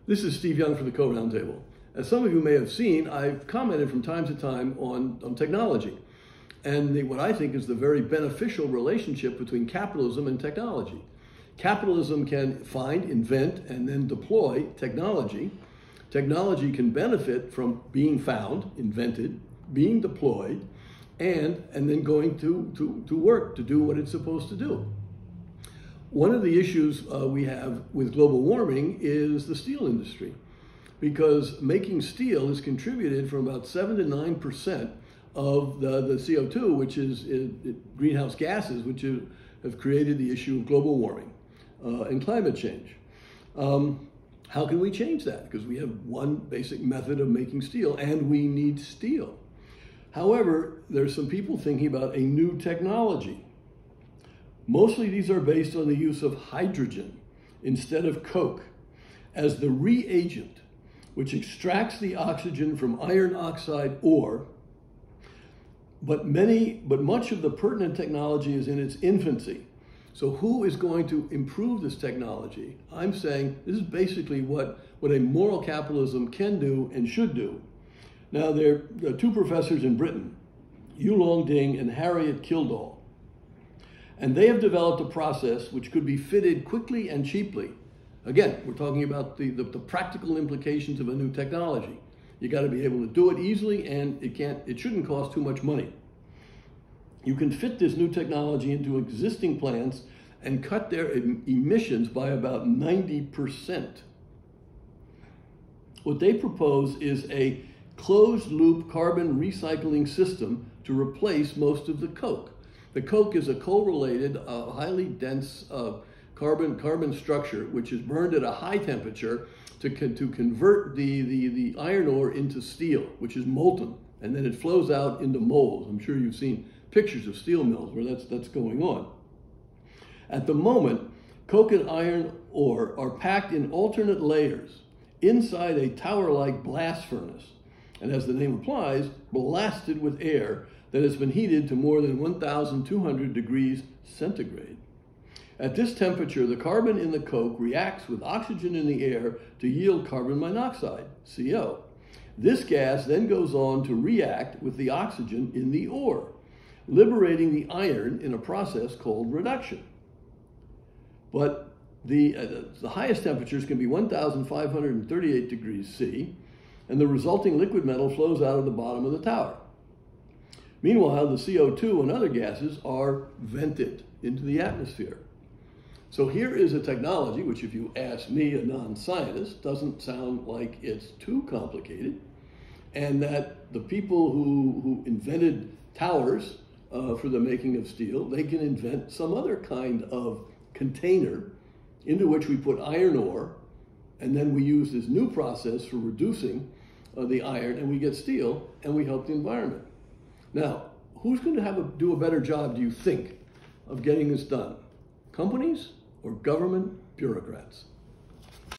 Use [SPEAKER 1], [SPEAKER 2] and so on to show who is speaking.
[SPEAKER 1] This is Steve Young for the Code Roundtable. As some of you may have seen, I've commented from time to time on technology and what I think is the very beneficial relationship between capitalism and technology. Capitalism can find, invent, and then deploy technology. Technology can benefit from being found, invented, being deployed, and then going to work to do what it's supposed to do. One of the issues we have with global warming is the steel industry, because making steel has contributed from about 7 to 9% of the CO2, which is greenhouse gases, which have created the issue of global warming and climate change. How can we change that? Because we have one basic method of making steel, and we need steel. However, there's some people thinking about a new technology. Mostly these are based on the use of hydrogen instead of coke as the reagent, which extracts the oxygen from iron oxide ore. But much of the pertinent technology is in its infancy. So who is going to improve this technology? I'm saying this is basically what a moral capitalism can do and should do. Now, there are two professors in Britain, Yulong Ding and Harriet Kildall, and they have developed a process which could be fitted quickly and cheaply. Again, we're talking about the practical implications of a new technology. You got to be able to do it easily, and it shouldn't cost too much money. You can fit this new technology into existing plants and cut their emissions by about 90%. What they propose is a closed-loop carbon recycling system to replace most of the coke. The coke is a coal-related, highly dense carbon structure, which is burned at a high temperature to convert the iron ore into steel, which is molten, and then it flows out into molds. I'm sure you've seen pictures of steel mills where that's going on. At the moment, coke and iron ore are packed in alternate layers inside a tower-like blast furnace, and as the name implies, blasted with air that has been heated to more than 1,200 degrees centigrade. At this temperature, the carbon in the coke reacts with oxygen in the air to yield carbon monoxide, CO. This gas then goes on to react with the oxygen in the ore, liberating the iron in a process called reduction. But the highest temperatures can be 1,538 degrees C, and the resulting liquid metal flows out of the bottom of the tower. Meanwhile, the CO2 and other gases are vented into the atmosphere. So here is a technology which, if you ask me, a non-scientist, doesn't sound like it's too complicated, and that the people who invented towers for the making of steel, they can invent some other kind of container into which we put iron ore, and then we use this new process for reducing the iron, and we get steel, and we help the environment. Now, who's going to do a better job, do you think, of getting this done? Companies or government bureaucrats?